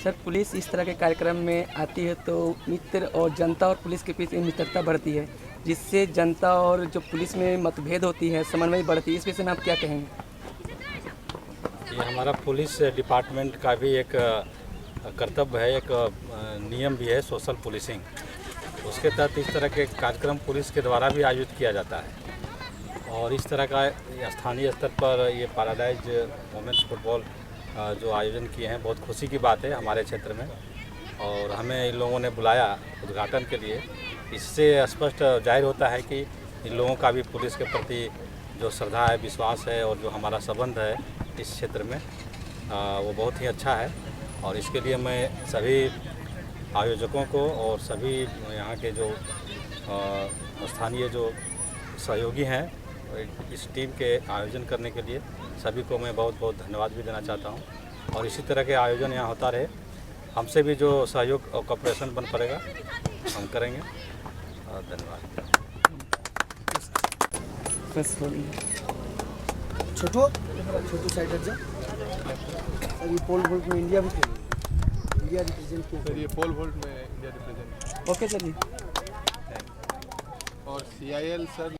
Sir, police इस तरह के कार्यक्रम में आती है तो मित्र और जनता और पुलिस के बीच मित्रता बढ़ती है, जिससे जनता और जो पुलिस में मतभेद होती है, समन्वय बढ़ती है। इस विषय में आप क्या कहेंगे? ये हमारा पुलिस डिपार्टमेंट का भी एक कर्तव्य है, एक नियम भी है, सोशल पुलिसिंग। उसके तहत इस तरह के कार्यक्रम पुलिस के द्वारा भी आयोजित किया जाता है और इस तरह का स्थानीय स्तर पर ये पैराडाइज वुमेन्स फुटबॉल जो आयोजन किए हैं, बहुत खुशी की बात है हमारे क्षेत्र में। और हमें इन लोगों ने बुलाया उद्घाटन के लिए। इससे स्पष्ट जाहिर होता है कि इन लोगों का भी पुलिस के प्रति जो श्रद्धा है, विश्वास है और जो हमारा संबंध है इस क्षेत्र में वो बहुत ही अच्छा है। और इसके लिए मैं सभी आयोजकों को और सभी यहाँ के जो स्थानीय जो सहयोगी हैं इस टीम के आयोजन करने के लिए सभी को मैं बहुत बहुत धन्यवाद भी देना चाहता हूँ। और इसी तरह के आयोजन यहाँ होता रहे। हमसे भी जो सहयोग और कॉपरेशन बन पड़ेगा हम करेंगे। धन्यवाद। छोटू साइड जा सर, ये पोल वोल्ट में इंडिया भी खेली, इंडिया रिप्रेजेंट किया सर। ये पोल वोल्ट में इंडिया रिप्रेजेंट। ओके सर जी। और CIL सर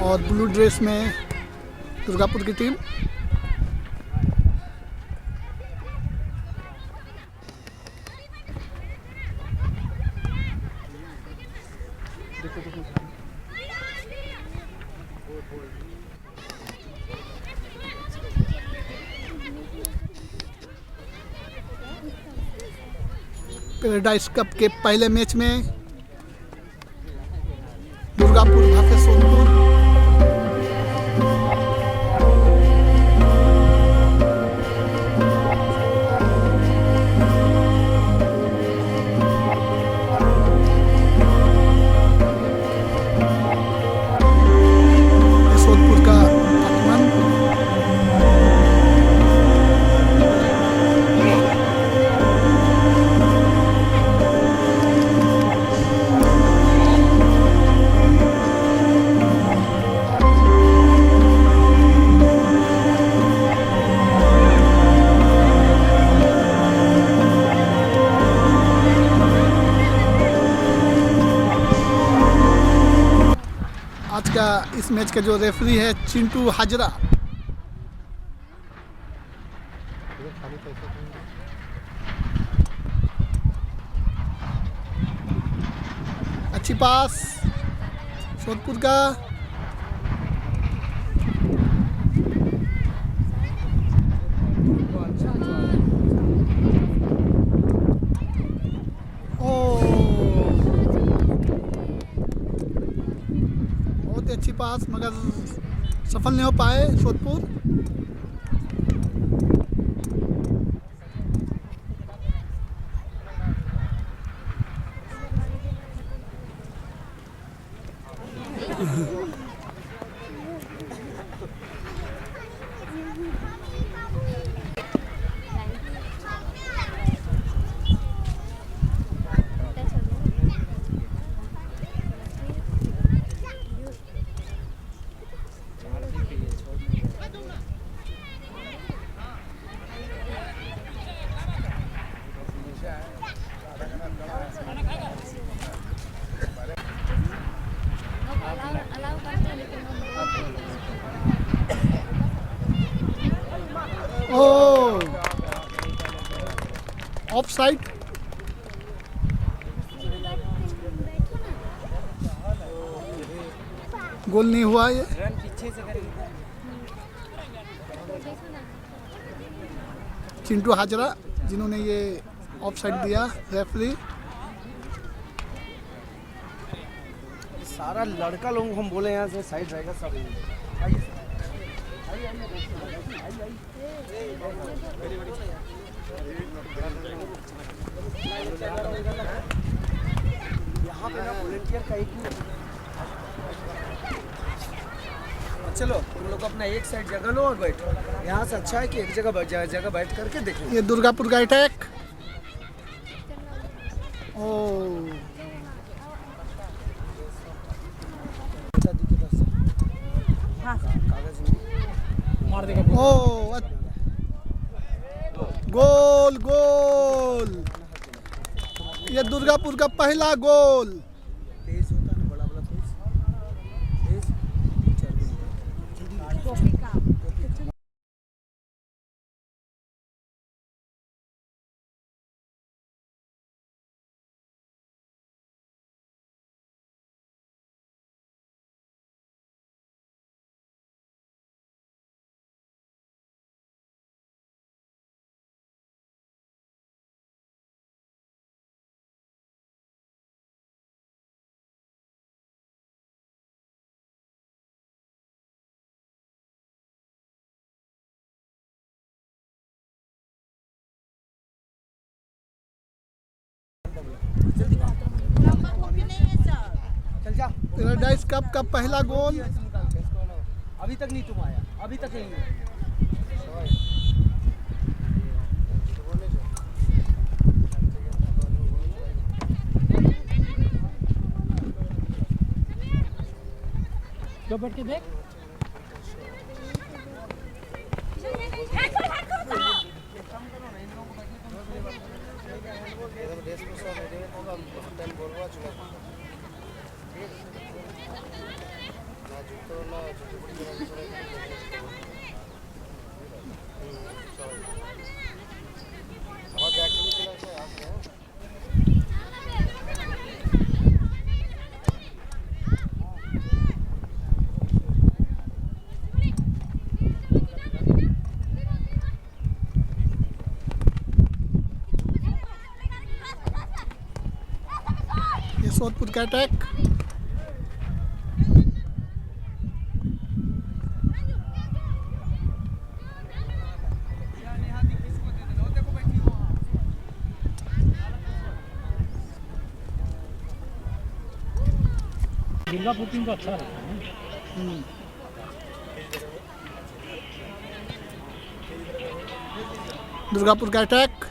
और ब्लू ड्रेस में दुर्गापुर की टीम। पैराडाइज कप के पहले मैच में दुर्गापुर भागे सोनपुर। इस मैच का जो रेफरी है चिंटू हाजरा। अच्छी पास सोदपुर का। बहुत ही अच्छी पास मगर सफल नहीं हो पाए सोदपुर। Of side. गोल नहीं हुआ ये। चिंटू हाजरा जिन्होंने ये ऑफ साइड दिया रेफरी। सारा लड़का लोग हम बोले यहाँ से साइड रहेगा सब। यहाँ पे ना वॉलंटियर का एक चलो तुम लोग अपना एक साइड जगह लो और बैठो। यहाँ से अच्छा है कि एक जगह बैठ करके देखो। ये दुर्गापुर का अटैक। ओ ओ गोल गोल। ये दुर्गापुर का पहला गोल। तेज होता है बड़ा बड़ा तेज चल जा। पैराडाइज कप का पहला गोल। अभी तक नहीं तुम आया, अभी तक नहीं। तो बैठ के देख। सोदपुर का अटैक। दुर्गापुर टीम का अच्छा है। दुर्गापुर का अटैक।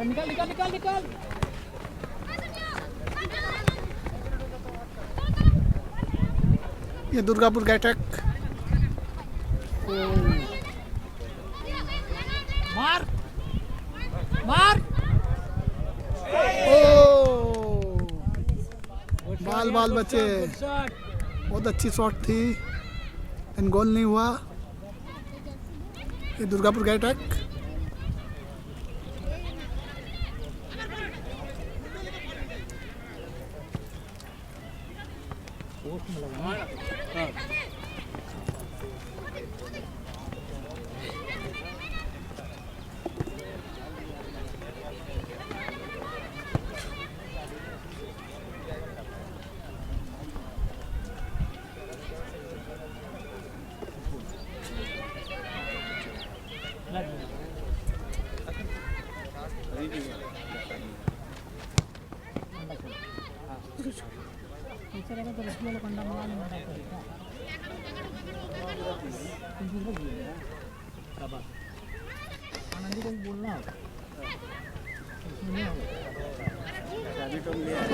निकाल निकाल निकाल निकाल। ये दुर्गापुर का अटैक। मार मार। ओ बाल बाल बचे। बहुत अच्छी शॉट थी, एंड गोल नहीं हुआ। ये दुर्गापुर का अटैक।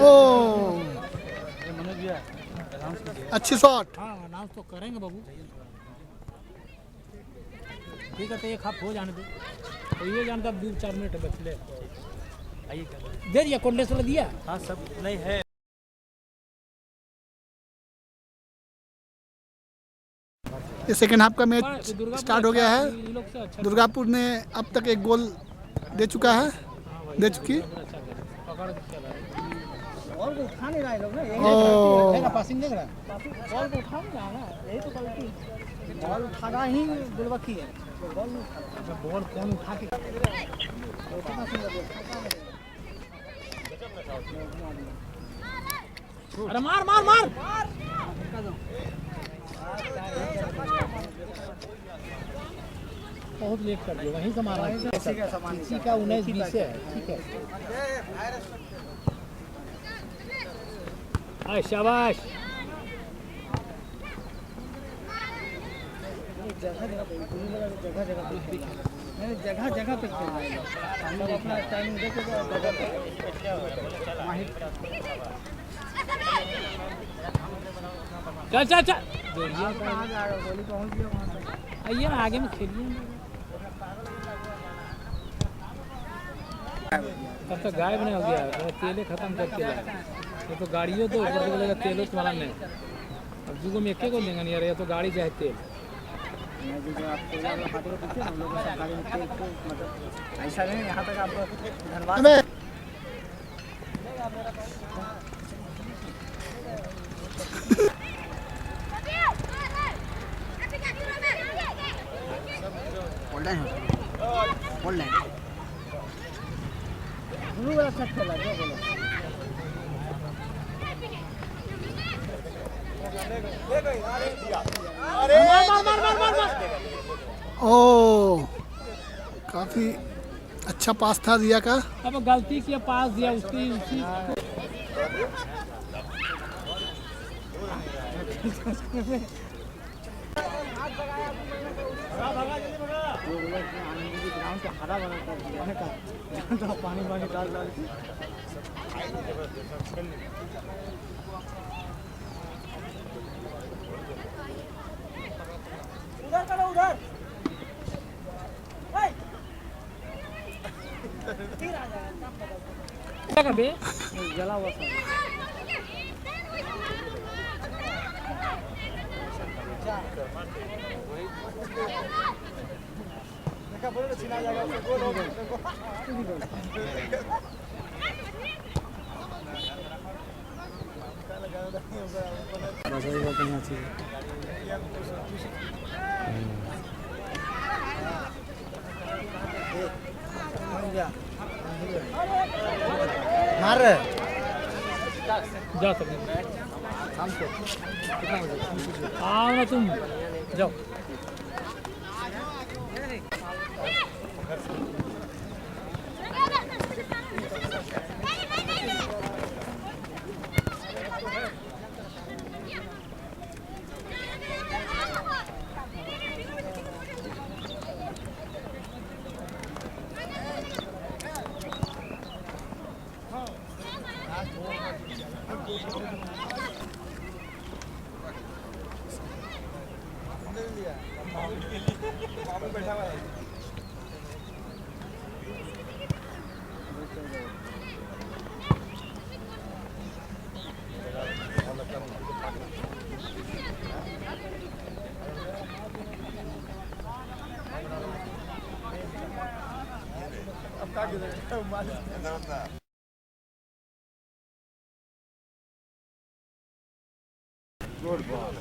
ओ अच्छी शॉट। हाँ अनाउंस तो करेंगे बाबू। ठीक है तो एक हाफ हो जाने दो, तो ये जानता 2-4 मिनट बचले। आइए दे दिया कोंडेश्वर दिया। हाँ सब नहीं है। ये सेकेंड हाफ का मैच स्टार्ट हो गया है। दुर्गापुर ने अब तक एक गोल दे चुका है, दे चुकी। बॉल को उठा नहीं रहा है लोग ना, ओ पासिंग देख रहा है। बॉल को उठा नहीं रहा ना, यही तो गलती। बॉल उठाना ही गुलबकी है, बॉल नहीं उठा। बॉल कौन उठा के अरे मार मार मार। बहुत लेट कर दिया, वहीं से मारा। किसी का 19-20 है। ठीक है शाबाश। जगह जगह पे खेल रहे हैं, हम लोग अपना टाइमिंग देखे तो चल चल चल। कहाँ जा रहे हो, गोली पहुँच गया वहाँ तक। आइए ना आगे में खेलिए। तब तक गायब नहीं हो गया, तेले खत्म करके लाया। ये तो गाड़ियों तो ऊपर से बोलेगा तेलो तुम्हारा नहीं। अब दूगो में एक को देंगे नहीं यार, ये तो गाड़ी चाहे तेल। ऐसा नहीं, यहाँ तक आपको धन्यवाद। अच्छा खेला जो बोलो। ओ काफी अच्छा पास था दिया का। अब गलती किया, पास दिया उसकी उसी। ग्राउंड को हरा भरा कर दिया है, पानी पानी डाल डाल। क्या कर बे? जला हुआ था देखा बोले तो छिना जाएगा उसको गोल हो मार रहे जा सकते आओ ना तुम जाओ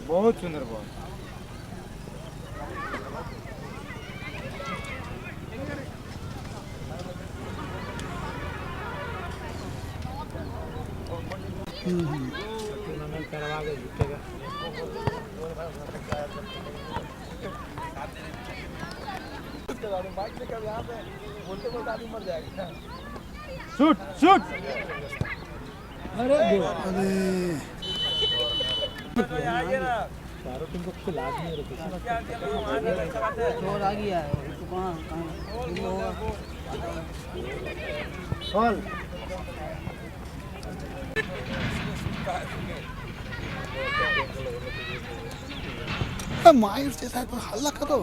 बहुत सुंदर बॉल टूर्नामेंट करवा के जीतेगा शूट शूट अरे गोल अरे चारों टीम को खिला नहीं रहे और आ गया बॉल मायूस जैसा तो हल्ला करो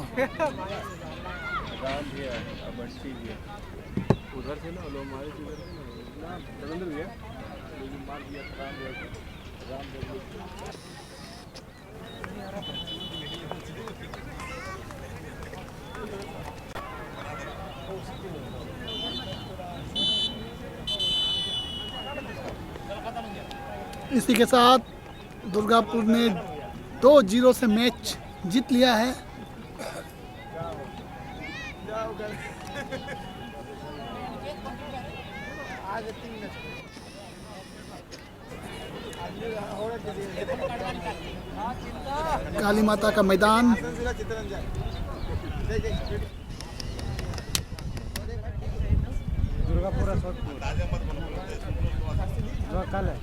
उधर से ना लोग मारे ना रविंद्र भैया लेकिन मार दिया इसी के साथ दुर्गापुर ने 2-0 से मैच जीत लिया है। काली माता का मैदान दुर्गापुर कल है